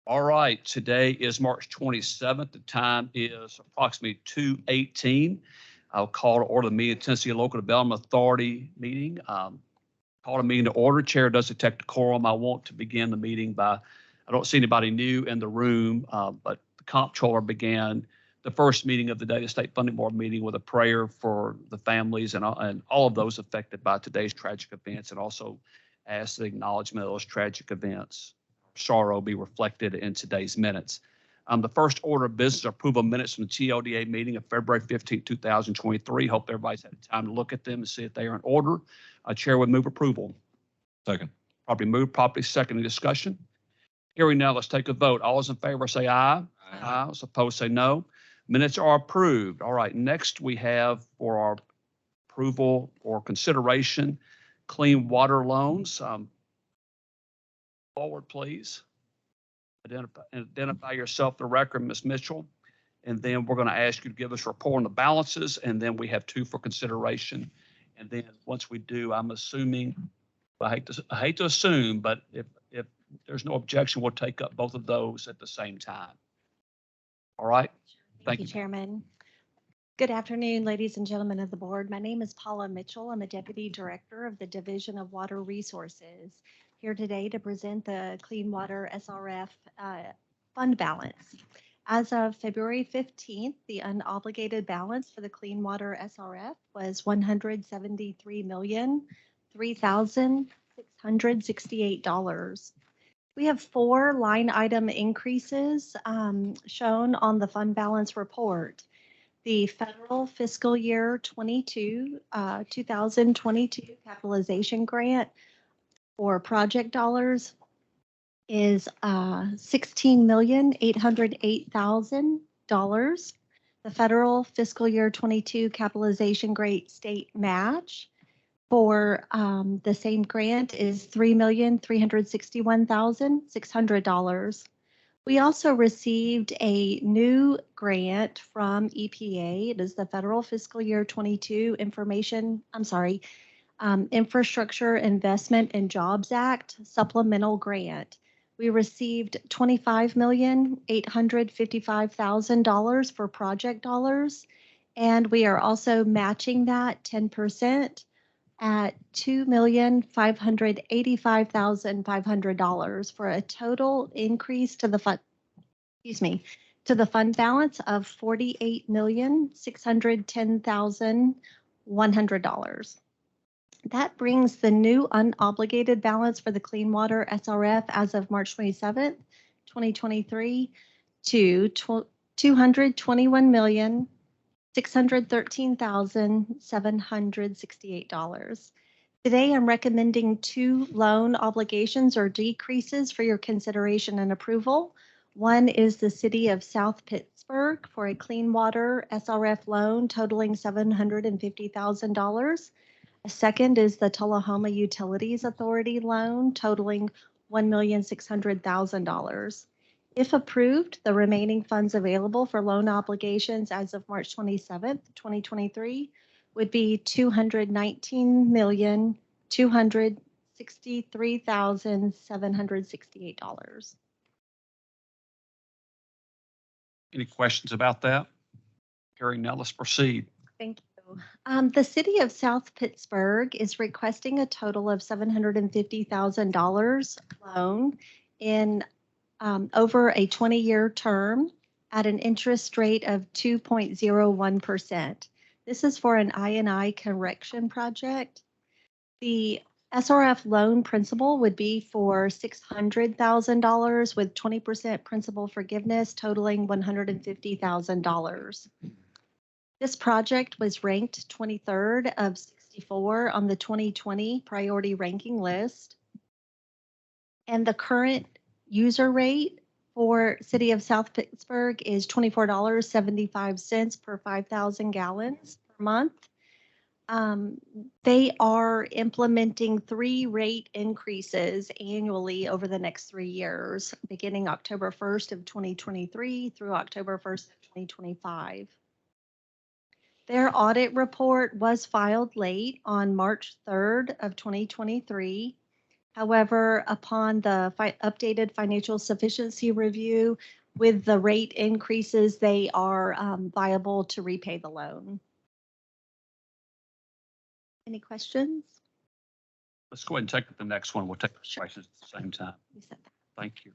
All right, today is March 27th. The time is approximately 2:18. I'll call to order the meeting, Tennessee Local Development Authority meeting. Call the meeting to order. Chair does detect a quorum. I want to begin the meeting by, I don't see anybody new in the room, but the comptroller began the first meeting of the day, the State Funding Board meeting, with a prayer for the families and all of those affected by today's tragic events, and also asked the acknowledgement of those tragic events. Sorrow be reflected in today's minutes. The first order of business, approval of minutes from the TLDA meeting of February 15, 2023. Hope everybody's had time to look at them and see if they are in order. Chair would move approval. Second. Properly moved, properly second. Any discussion? Hearing now, let's take a vote. All those in favor say aye. Aye. Those opposed say no. Minutes are approved. All right, next we have for our approval or consideration, clean water loans. Forward, please. Identify yourself for the record, Ms. Mitchell. And then we're going to ask you to give us a report on the balances, and then we have two for consideration. And then once we do, I'm assuming, I hate to assume, but if there's no objection, we'll take up both of those at the same time. All right. Thank you, Chairman. Good afternoon, ladies and gentlemen of the board. My name is Paula Mitchell. I'm a Deputy Director of the Division of Water Resources, here today to present the Clean Water SRF fund balance. As of February 15th, the unobligated balance for the Clean Water SRF was $173,003,668. We have 4 line item increases shown on the fund balance report. The federal fiscal year 2022 capitalization grant for project dollars is $16,808,000. The federal fiscal year 22 capitalization grant state match for the same grant is $3,361,600. We also received a new grant from EPA. It is the federal fiscal year 22 Infrastructure Investment and Jobs Act supplemental grant. We received $25,855,000 for project dollars, and we are also matching that 10% at $2,585,500 for a total increase to the fund, to the fund balance of $48,610,100. That brings the new unobligated balance for the Clean Water SRF as of March 27th, 2023 to $221,613,768. Today, I'm recommending 2 loan obligations or decreases for your consideration and approval. One is the City of South Pittsburg for a Clean Water SRF loan totaling $750,000. A second is the Tullahoma Utilities Authority loan totaling $1,600,000. If approved, the remaining funds available for loan obligations as of March 27th, 2023 would be $219,263,768. Any questions about that? Hearing now, let's proceed. Thank you. The City of South Pittsburg is requesting a total of $750,000 loan in over a 20-year term at an interest rate of 2.01%. This is for an I&I correction project. The SRF loan principal would be for $600,000 with 20% principal forgiveness totaling $150,000. This project was ranked 23rd of 64 on the 2020 priority ranking list. And the current user rate for City of South Pittsburg is $24.75 per 5,000 gallons per month. They are implementing 3 rate increases annually over the next 3 years, beginning October 1st of 2023 through October 1st of 2025. Their audit report was filed late on March 3rd of 2023. However, upon the updated financial sufficiency review, with the rate increases, they are viable to repay the loan. Any questions? Let's go ahead and take the next one. We'll take the Sure. questions at the same time. You said that. Thank you.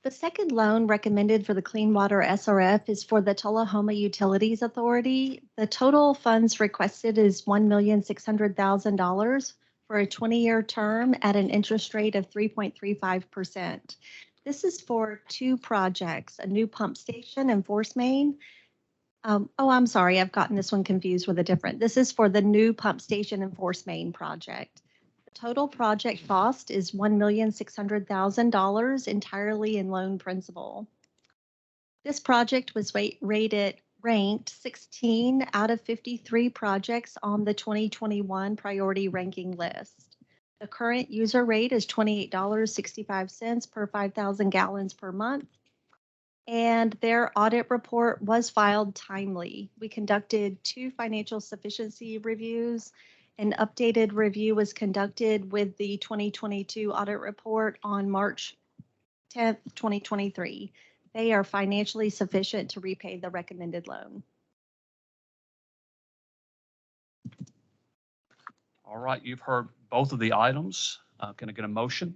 The second loan recommended for the Clean Water SRF is for the Tullahoma Utilities Authority. The total funds requested is $1,600,000 for a 20-year term at an interest rate of 3.35%. This is for two projects, a new pump station in Force Main. I'm sorry, I've gotten this one confused with a different. This is for the new pump station in Force Main project. Total project cost is $1,600,000 entirely in loan principal. This project was ranked 16 out of 53 projects on the 2021 priority ranking list. The current user rate is $28.65 per 5,000 gallons per month. And their audit report was filed timely. We conducted 2 financial sufficiency reviews. An updated review was conducted with the 2022 audit report on March 10th, 2023. They are financially sufficient to repay the recommended loan. All right, you've heard both of the items. Can I get a motion?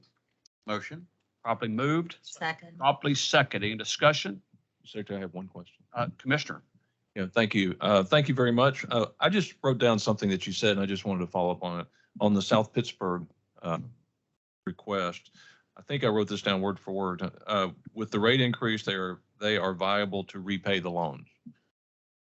Motion. Properly moved, Second. properly seconded. Any discussion? Secretary, I have one question. Commissioner? Yeah, thank you. Thank you very much. I just wrote down something that you said, and I just wanted to follow up on it. On the South Pittsburgh request, I think I wrote this down word for word. With the rate increase, they are viable to repay the loans.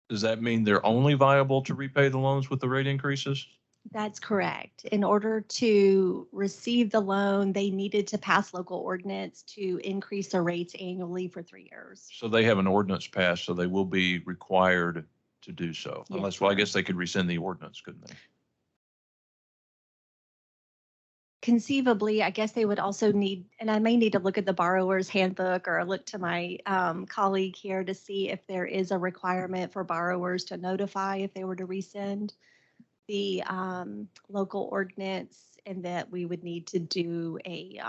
Does that mean they're only viable to repay the loans with the rate increases? That's correct. In order to receive the loan, they needed to pass local ordinance to increase their rates annually for 3 years. So they have an ordinance passed, so they will be required to do so. Yes, Unless, well, I sir. guess they could rescind the ordinance, couldn't they? Conceivably, I guess they would also need, and I may need to look at the borrower's handbook or look to my colleague here to see if there is a requirement for borrowers to notify if they were to rescind the local ordinance, and that we would need to do a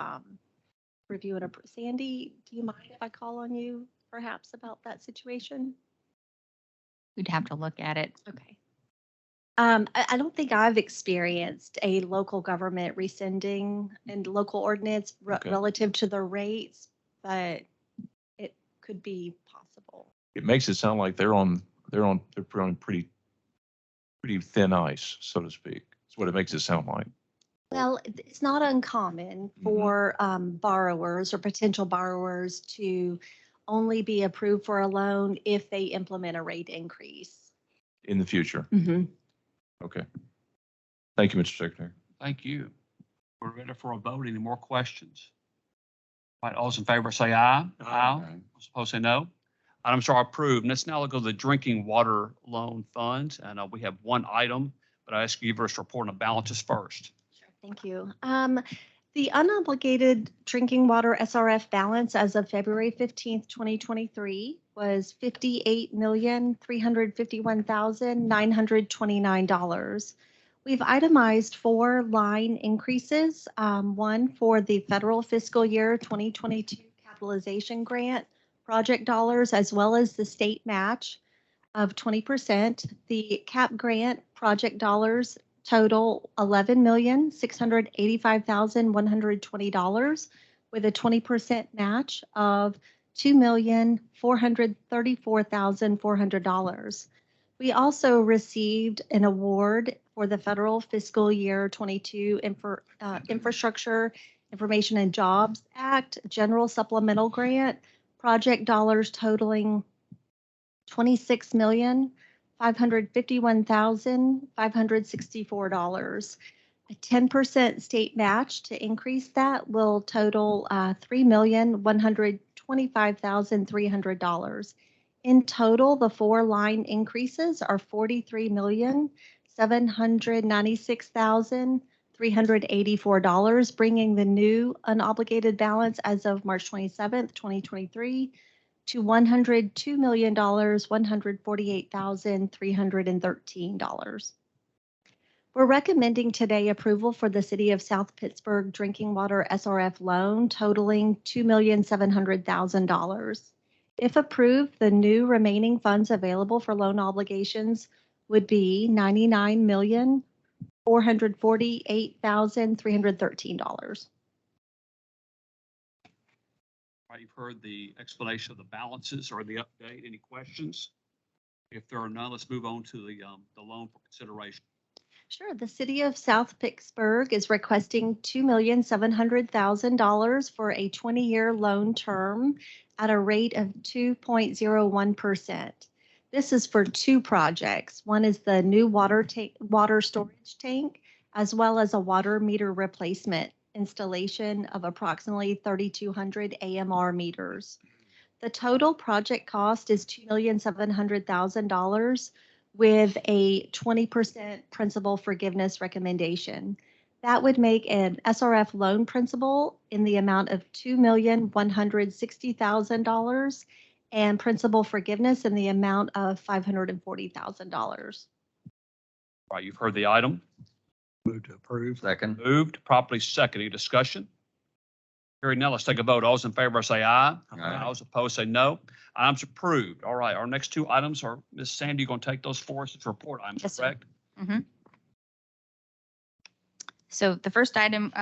review and Sandy, do you mind if I call on you perhaps about that situation? We'd have to look at it. Okay. I don't think I've experienced a local government rescinding and local ordinance Okay. relative to the rates, but it could be possible. It makes it sound like they're on pretty thin ice, so to speak. That's what it makes it sound like. Well, it's not uncommon for borrowers or potential borrowers to only be approved for a loan if they implement a rate increase. In the future. Mm-hmm. Okay. Thank you, Mr. Secretary. Thank you. We're ready for a vote. Any more questions? All right, all those in favor say aye. Aye. Those opposed say no. Items are approved. Let's now look at the drinking water loan funds. And we have one item, but I ask you for us to report on the balances first. Sure, thank you. The unobligated drinking water SRF balance as of February 15th, 2023 was $58,351,929. We've itemized 4 line increases, one for the federal fiscal year 2022 capitalization grant project dollars, as well as the state match of 20%. The CAP grant project dollars total $11,685,120 with a 20% match of $2,434,400. We also received an award for the federal fiscal year 22 Infrastructure Information and Jobs Act General Supplemental Grant project dollars totaling $26,551,564. A 10% state match to increase that will total $3,125,300. In total, the 4 line increases are $43,796,384, bringing the new unobligated balance as of March 27th, 2023 to $102,148,313. We're recommending today approval for the City of South Pittsburgh Drinking Water SRF loan totaling $2,700,000. If approved, the new remaining funds available for loan obligations would be $99,448,313. All right, you've heard the explanation of the balances or the update. Any questions? If there are none, let's move on to the loan for consideration. Sure. The City of South Pittsburgh is requesting $2,700,000 for a 20-year loan term at a rate of 2.01%. This is for two projects. One is the new water storage tank, as well as a water meter replacement installation of approximately 3,200 AMR meters. The total project cost is $2,700,000 with a 20% principal forgiveness recommendation. That would make an SRF loan principal in the amount of $2,160,000 and principal forgiveness in the amount of $540,000. All right, you've heard the item. Move to approve. Second. Moved, properly seconded. Any discussion? Hearing none, let's take a vote. All those in favor say aye. Aye. Those opposed say no. Items approved. All right, our next two items are, Ms. Sandy, you going to take those for us? It's report items, Yes, sir. correct? So the first item,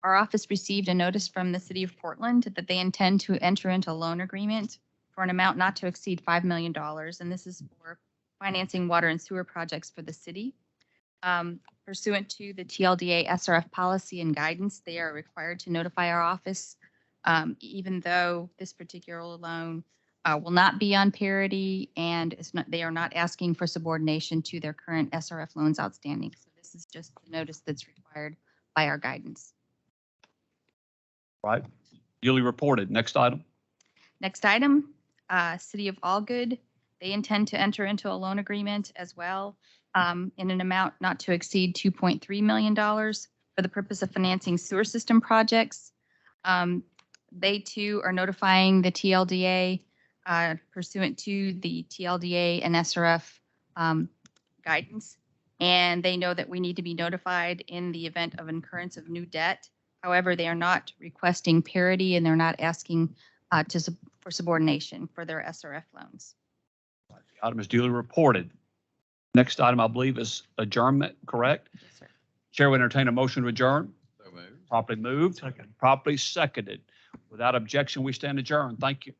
our office received a notice from the city of Portland that they intend to enter into a loan agreement for an amount not to exceed $5 million. And this is for financing water and sewer projects for the city. Pursuant to the TLDA SRF policy and guidance, they are required to notify our office, even though this particular loan will not be on parity and they are not asking for subordination to their current SRF loans outstanding. So this is just the notice that's required by our guidance. Right, duly reported. Next item. Next item, City of Allgood, they intend to enter into a loan agreement as well in an amount not to exceed $2.3 million for the purpose of financing sewer system projects. They too are notifying the TLDA pursuant to the TLDA and SRF guidance. And they know that we need to be notified in the event of incurrence of new debt. However, they are not requesting parity and they're not asking for subordination for their SRF loans. The item is duly reported. Next item, I believe, is adjournment, correct? Yes, sir. Chair will entertain a motion to adjourn. So moved. Properly moved. Second. Properly seconded. Without objection, we stand adjourned. Thank you.